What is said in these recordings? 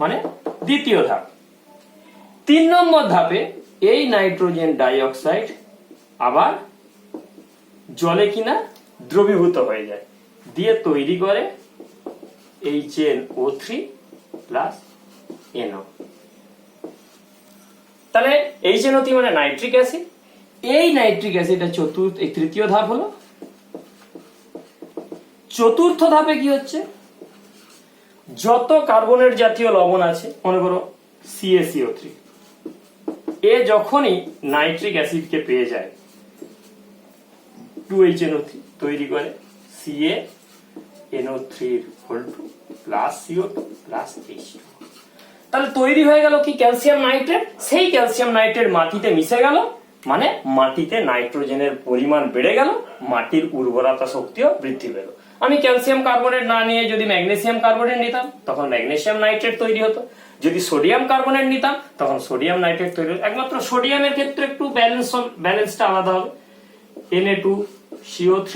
মানে দ্বিতীয় ধাপ। 3 নম্বর ধাপে এই নাইট্রোজেন ডাইঅক্সাইড আবার জলে কিনা দ্রবীভূত হয়ে যায়, দিয়ে তৈরি করে HNO3 প্লাস NO। তাহলে HNO3 মানে নাইট্রিক অ্যাসিড। এই নাইট্রিক অ্যাসিড তৃতীয় ধাপ হলো। চতুর্থ ধাপে কি হচ্ছে, যত কার্বনের জাতীয় লবণ আছে, মনে করো CaCO3, এ যখনই নাইট্রিক অ্যাসিডকে পেয়ে যায় 2HNO3 তৈরি করে CaNO3 plus CO2 plus H2। তাহলে তৈরি হয়ে গেল কি, ক্যালসিয়াম নাইট্রেট। সেই ক্যালসিয়াম নাইট্রেট মাটিতে মিশে গেল, মানে মাটিতে নাইট্রোজেনের পরিমাণ বেড়ে গেল, মাটির উর্বরতা শক্তিও বৃদ্ধি পেল। আমি ক্যালসিয়াম কার্বনেট না নিয়ে যদি ম্যাগনেসিয়াম কার্বনেট নিতাম তখন ম্যাগনেসিয়াম নাইট্রেট তৈরি হতো, যদি সোডিয়াম কার্বনেট নিতাম তখন সোডিয়াম নাইট্রেট তৈরি হতো। একমাত্র সোডিয়ামের ক্ষেত্রে একটু ব্যালেন্সটা আলাদা হবে। Na2CO3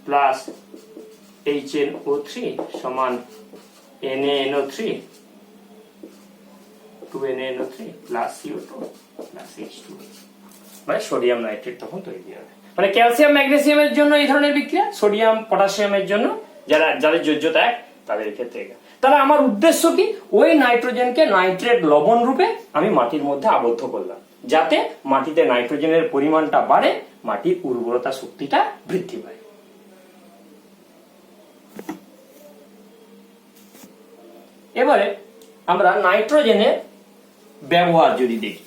প্লাস HNO3 সমান NaNO3 2NaNO3 plus CO2 plus H2, মানে সোডিয়াম নাইট্রেট তখন তৈরি হবে। মানে ক্যালসিয়াম ম্যাগনেসিয়ামের জন্য এই ধরনের বিক্রিয়া, সোডিয়াম পটাশিয়ামের জন্য যাদের যোজ্যতা এক তাদের ক্ষেত্রে। তাহলে আমার উদ্দেশ্য কি, ওই নাইট্রোজেনকে নাইট্রেট লবণ রূপে আমি মাটির মধ্যে আবদ্ধ করলাম, যাতে মাটিতে নাইট্রোজেনের পরিমাণটা বাড়ে, মাটির উর্বরতা শক্তিটা বৃদ্ধি পায়। এবারে আমরা নাইট্রোজেনের ব্যবহার যদি দেখি,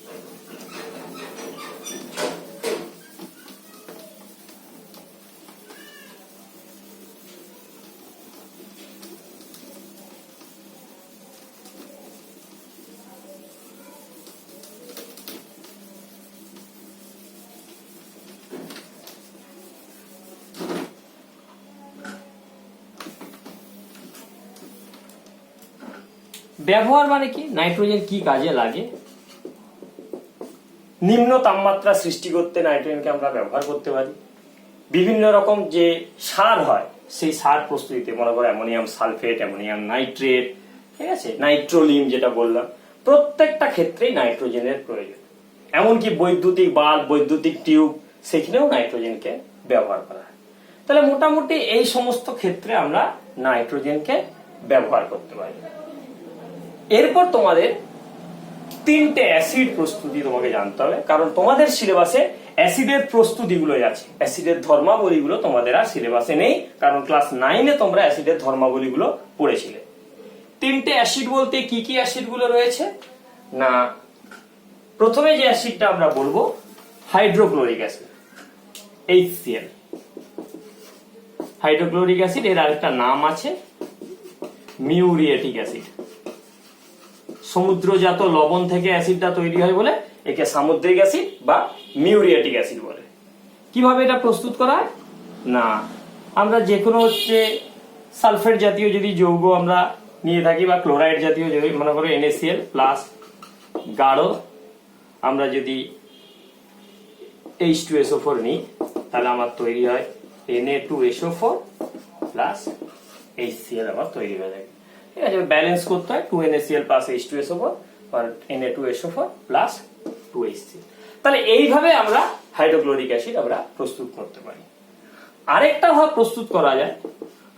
ব্যবহার মানে কি, নাইট্রোজেন কি কাজে লাগে। নিম্ন তাপমাত্রা সৃষ্টি করতে নাইট্রোজেনকে আমরা ব্যবহার করতে পারি। বিভিন্ন রকম যে সার হয় সেই সার প্রস্তুতিতে, মনে করো অ্যামোনিয়াম সালফেট, অ্যামোনিয়াম নাইট্রেট, ঠিক আছে, নাইট্রোলিম যেটা বললাম, প্রত্যেকটা ক্ষেত্রেই নাইট্রোজেনের প্রয়োজন। এমনকি বৈদ্যুতিক বাল্ব, বৈদ্যুতিক টিউব, সেখানেও নাইট্রোজেনকে ব্যবহার করা হয়। তাহলে মোটামুটি এই সমস্ত ক্ষেত্রে আমরা নাইট্রোজেনকে ব্যবহার করতে পারি। এরপর তোমাদের 3টে অ্যাসিড প্রস্তুতি তোমাকে জানতে হবে, কারণ তোমাদের সিলেবাসে অ্যাসিডের প্রস্তুতিগুলো আছে, অ্যাসিডের ধর্মাবলীগুলো তোমাদের আর সিলেবাসে নেই, কারণ ক্লাস 9-এ তোমরা অ্যাসিডের ধর্মাবলীগুলো পড়েছিলে। 3টে অ্যাসিড বলতে কি কি অ্যাসিড গুলো রয়েছে না, প্রথমে যে অ্যাসিডটা আমরা বলবো hydrochloric acid, HCl। Hydrochloric acid, এর আরেকটা নাম আছে মিউরিয়েটিক অ্যাসিড। সমুদ্রজাত লবণ থেকে অ্যাসিডটা তৈরি হয় বলে একে সামুদ্রিক অ্যাসিড বা মিউরিয়েটিক অ্যাসিড বলে। কিভাবে এটা প্রস্তুত করা হয় না, আমরা যে কোনো সালফেট জাতীয় যদি যৌগ আমরা নিয়ে থাকি বা ক্লোরাইড জাতীয় যৌগ, মনে করো NaCl প্লাস গাঢ় আমরা যদি H2SO4 নিই, তাহলে আমার তৈরি হয় Na2SO4 প্লাস HCl আবার তৈরি হয়ে যায়। ঠিক আছে, ব্যালেন্স করতে হয় 2NaCl প্লাস H2SO4 আর Na2SO4 প্লাস 2HCl। তাহলে এইভাবে আমরা হাইড্রোক্লোরিক অ্যাসিড আমরা প্রস্তুত করতে পারি। আরেকটা ভাবে প্রস্তুত করা যায়,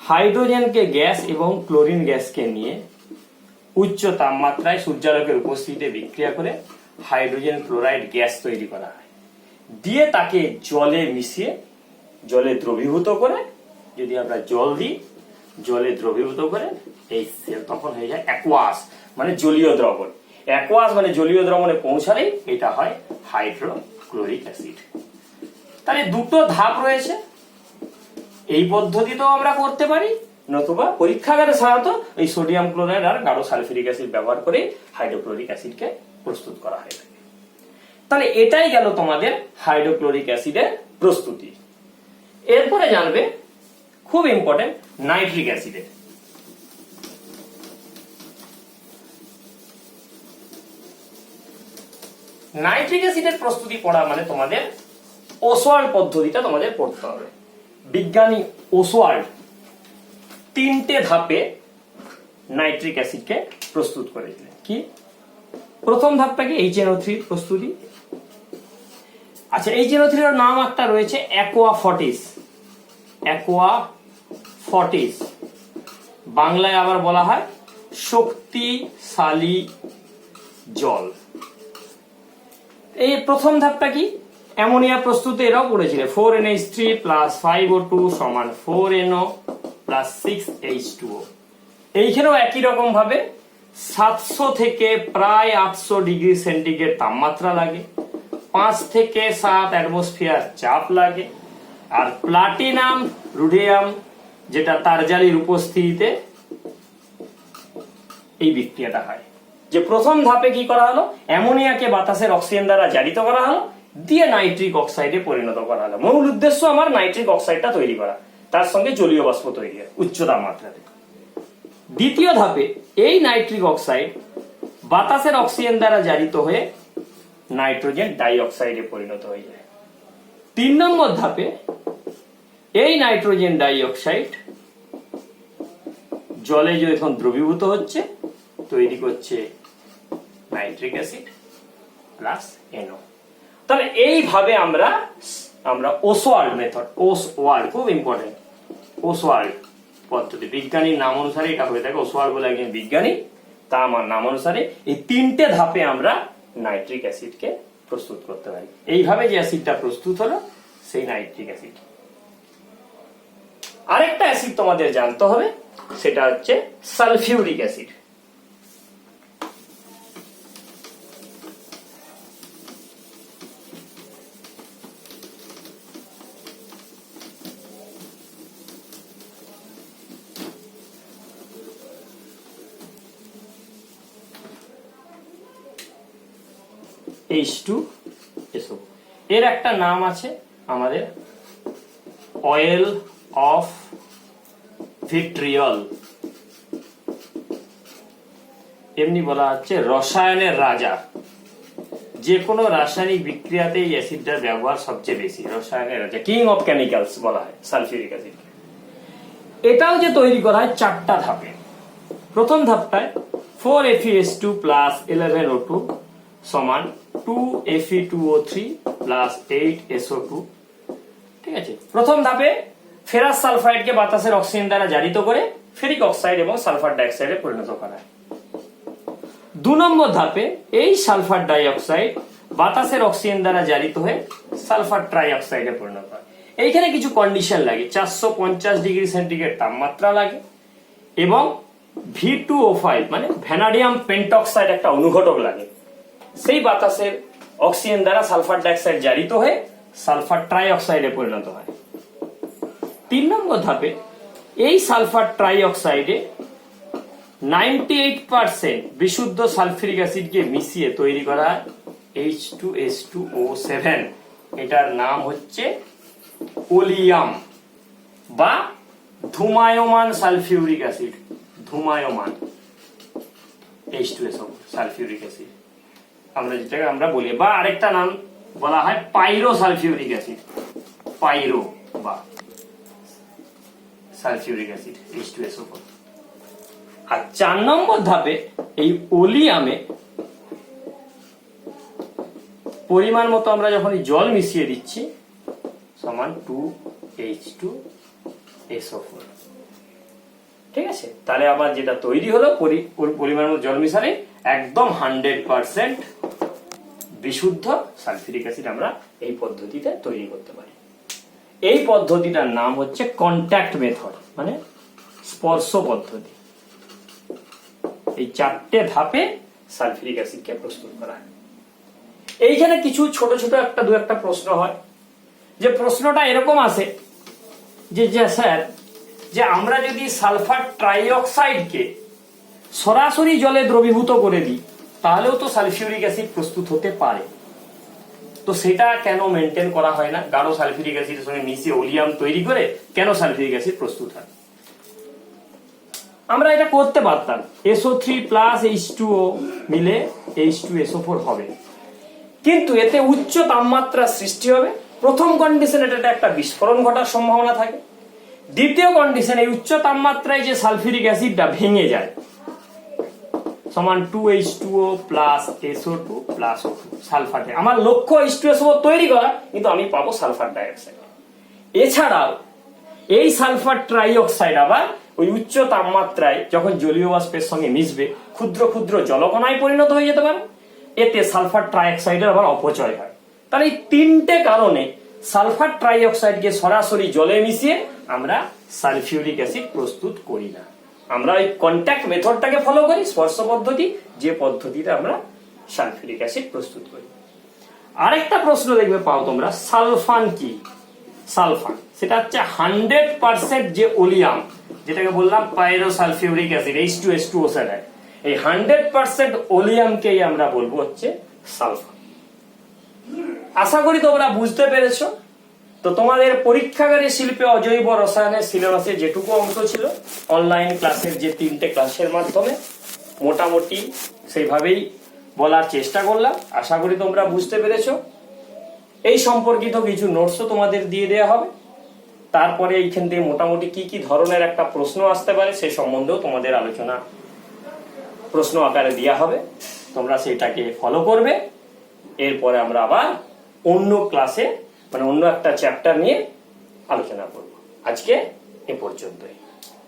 হাইড্রোজেনকে গ্যাস এবং ক্লোরিন গ্যাসকে নিয়ে উচ্চ তাপমাত্রায় সূর্যালোকের উপস্থিতিতে বিক্রিয়া করে হাইড্রোজেন ক্লোরাইড গ্যাস তৈরি করা হয়, দিয়ে তাকে জলে মিশিয়ে জলে দ্রবীভূত করে, যদি আমরা জল দিই জলে দ্রবীভূত করে HCl তখন হয়ে যায় অ্যাকুয়াস, মানে জলীয় দ্রবণ। অ্যাকুয়াস মানে জলীয় দ্রবণে পৌঁছালে এটা হয় হাইড্রোক্লোরিক অ্যাসিড। তাহলে দুটো ধাপ রয়েছে, এই পদ্ধতিতেও আমরা করতে পারি, নতুবা পরীক্ষাগারে সাধারণত এই সোডিয়াম ক্লোরাইড আর গাঢ় সালফিউরিক অ্যাসিড ব্যবহার করে হাইড্রোক্লোরিক অ্যাসিডকে প্রস্তুত করা হয় থাকে। তাহলে এটাই গেল তোমাদের হাইড্রোক্লোরিক অ্যাসিডের প্রস্তুতি। এরপরে জানবে খুব ইম্পর্টেন্ট নাইট্রিক অ্যাসিডের। নাইট্রিক অ্যাসিডের প্রস্তুতি পড়া মানে তোমাদের ওসওয়াল্ড পদ্ধতিটা তোমাদের পড়তে হবে। বিজ্ঞানী ওসওয়াল্ড 3টে ধাপে নাইট্রিক অ্যাসিডকে প্রস্তুত করেছিলেন। কি প্রথম ধাপটাকে HNO3 প্রস্তুতি। আচ্ছা, HNO3 এর নাম একটা রয়েছে অ্যাকোয়া ফর্টিস। অ্যাকোয়া ফর্টিস বাংলায় আবার বলা হয় শক্তিশালী জল। এই প্রথম ধাপটা কি? অ্যামোনিয়া প্রস্তুতে এরাও পড়েছিল। 4NH3 প্লাস 5O2 সমান 4NO প্লাস 6H2O। এইখানেও একই রকম ভাবে 700 থেকে প্রায় 800 ডিগ্রি সেন্টিগ্রেড তাপমাত্রা লাগে, 5 থেকে 7 অ্যাটমসফিয়ার চাপ লাগে, আর প্লাটিনাম রুডিয়াম যেটা তারজালির উপস্থিতিতে এই বিক্রিয়াটা হয়। যে প্রথম ধাপে কি করা হলো, অ্যামোনিয়াকে বাতাসের অক্সিজেন দ্বারা জারিত করা হলো, দিয়ে নাইট্রিক অক্সাইডে পরিণত করা হলো। মূল উদ্দেশ্য আমার নাইট্রিক অক্সাইডটা তৈরি করা, তার সঙ্গে জলীয় বাষ্প তৈরি হয় উচ্চ তাপমাত্রাতে। দ্বিতীয় ধাপে এই নাইট্রিক অক্সাইড বাতাসের অক্সিজেন দ্বারা জারিত হয়ে নাইট্রোজেন ডাই অক্সাইডে পরিণত হয়ে যায়। 3 নম্বর ধাপে এই নাইট্রোজেন ডাই অক্সাইড জলে যখন দ্রবীভূত হচ্ছে তৈরি করছে নাইট্রিক অ্যাসিড প্লাস NO। তাহলে এইভাবে আমরা ওসওয়াল্ড মেথড, ওসওয়াল্ড খুব ইম্পর্টেন্ট, ওসওয়াল্ড পদ্ধতি, বিজ্ঞানীর নাম অনুসারে এটা হয়ে থাকে। ওসওয়াল্ড বলে একজন বিজ্ঞানী, তা আমার নাম অনুসারে এই 3টে ধাপে আমরা নাইট্রিক অ্যাসিডকে প্রস্তুত করতে পারি। এইভাবে যে অ্যাসিডটা প্রস্তুত হলো সেই নাইট্রিক অ্যাসিড। আরেকটা অ্যাসিড তোমাদের জানতে হবে, সেটা হচ্ছে সালফিউরিক অ্যাসিড। H2SO। এর একটা নাম আছে আমাদের অয়েল অফ ভিট্রিয়ল, এমনি বলা হচ্ছে রসায়নের রাজা। যে কোনো রাসায়নিক বিক্রিয়াতে এই অ্যাসিডটার ব্যবহার সবচেয়ে বেশি, রসায়নের রাজা, কিং অফ কেমিক্যালস বলা হয় সালফিউরিক অ্যাসিড। এটাও যে তৈরি করা হয় 4টা ধাপে। প্রথম ধাপটায় 4Fe2 প্লাস 11O2 সমান 2Fe2O3 প্লাস 8SO2। ঠিক আছে, প্রথম ধাপে ফেরাস সালফাইডকে বাতাসের অক্সিজেন দ্বারা জারিত করে ফেরিক অক্সাইড এবং সালফার ডাইঅক্সাইডে পরিণত করা হয়। 2 নম্বর ধাপে এই সালফার ডাইঅক্সাইড বাতাসের অক্সিজেন দ্বারা জারিত হয়ে সালফার ট্রাইঅক্সাইডে পরিণত হয়। এইখানে কিছু কন্ডিশন লাগে, 450 ডিগ্রি সেন্টিগ্রেড তাপমাত্রা লাগে এবং V2O5 মানে ভ্যানাডিয়াম পেন্টক্সাইড একটা অনুঘটক লাগে। সেই বাতাসের অক্সিজেন দ্বারা সালফার ডাইঅক্সাইড জারিত হয়ে সালফার ট্রাইঅক্সাইডে পরিণত হয়। 3 নম্বর ধাপে এই সালফার ট্রাইঅক্সাইডে 98% বিশুদ্ধ সালফিউরিক অ্যাসিডকে মিশিয়ে তৈরি করা হয় H2S2O7। এটার নাম হচ্ছে ওলিয়াম বা ধূমায়মান সালফিউরিক অ্যাসিড। ধূমায়মান H2SO সালফিউরিক অ্যাসিড আমরা যেটাকে আমরা বলি, বা আরেকটা নাম বলা হয় পাইরো সালফিউরিক অ্যাসিড, পাইরো বা সালফিউরিক অ্যাসিড H2SO4। আর 4 নম্বর ধাপে এই ওলিয়ামে পরিমাণ মতো আমরা যখন জল মিশিয়ে দিচ্ছি সমান 2H2SO4। ঠিক আছে, তাহলে আবার যেটা তৈরি হলো পরিমাণ মতো জল মিশালে একদম 100% বিশুদ্ধ সালফিউরিক অ্যাসিড আমরা এই পদ্ধতিতে তৈরি করতে পারি। এই পদ্ধতিটার নাম হচ্ছে কন্ট্যাক্ট মেথড, মানে স্পর্শ পদ্ধতি। এই 4টে ধাপে সালফিউরিক অ্যাসিডকে প্রস্তুত করা হয়। এইখানে কিছু ছোট ছোট দু একটা প্রশ্ন হয়, যে প্রশ্নটা এরকম আসে যে স্যার, যে আমরা যদি সালফার ট্রাইঅক্সাইডকে সরাসরি জলে দ্রবীভূত করে দিই তাহলেও তো সালফিউরিক অ্যাসিড প্রস্তুত হতে পারে, তো সেটা কেন মেনটেন করা হয় না? গাঢ় সালফিউরিক অ্যাসিডের সঙ্গে মিশিয়ে ওলিয়াম তৈরি করে কেন সালফিউরিক অ্যাসিড প্রস্তুত হয়? আমরা এটা করতে পারতাম, SO3 প্লাস H2O মিলে H2SO4 হবে, কিন্তু এতে উচ্চ তাপমাত্রা সৃষ্টি হবে। প্রথম কন্ডিশন, এটা একটা বিস্ফোরণ ঘটার সম্ভাবনা থাকে। দ্বিতীয় কন্ডিশন, এই উচ্চ তাপমাত্রায় যে সালফিউরিক অ্যাসিডটা ভেঙে যায়, সমান 2H2O plus SO2 plus O2 sulphur. আমার লক্ষ্য H2SO4 তৈরি করা, কিন্তু আমি পাবো সালফার ডাইঅক্সাইড। এছাড়াও এই সালফার ট্রাইঅক্সাইড আবার ওই উচ্চ তাপমাত্রায় যখন জলীয় বাষ্পের সঙ্গে মিশবে ক্ষুদ্র ক্ষুদ্র জলকণায় পরিণত হয়ে যেতে পারে, এতে সালফার ট্রাইঅক্সাইডের আবার অপচয় হয়। তাহলে এই তিনটে কারণে সালফার ট্রাইঅক্সাইডকে সরাসরি জলে মিশিয়ে আমরা সালফিউরিক অ্যাসিড প্রস্তুত করি না। আমরা ওই কন্ট্যাক্ট মেথডটাকে ফলো করি, স্পর্শ পদ্ধতি, যে পদ্ধতিতে আমরা সালফিউরিক অ্যাসিড প্রস্তুত করি। আরেকটা প্রশ্ন দেখবে পাও তোমরা, সালফান কি? সালফান সেটা হচ্ছে 100% যে ওলিয়াম, যেটাকে বললাম পাইরোসালফিউরিক অ্যাসিড H2SO4, এই 100% ওলিয়ামকেই আমরা বলবো হচ্ছে সালফান। আশা করি তোমরা বুঝতে পেরেছো। তো তোমাদের পরীক্ষাগারে শিল্পে অজৈব রসায়নের সিলেবাসে যেটুকু অংশ ছিল অনলাইন ক্লাসের যে 3টে ক্লাসের মাধ্যমে মোটামুটি সেইভাবেই বলার চেষ্টা করলাম। আশা করি তোমরা বুঝতে পেরেছো। এই সম্পর্কিত কিছু নোটসও তোমাদের দিয়ে দেওয়া হবে। তারপরে এইখান থেকে মোটামুটি কি কি ধরনের একটা প্রশ্ন আসতে পারে সে সম্বন্ধেও তোমাদের আলোচনা প্রশ্ন আকারে দেওয়া হবে, তোমরা সেটাকে ফলো করবে। এরপরে আমরা আবার অন্য ক্লাসে মানে অন্য একটা চ্যাপ্টার নিয়ে আলোচনা করব। আজকে এ পর্যন্তই।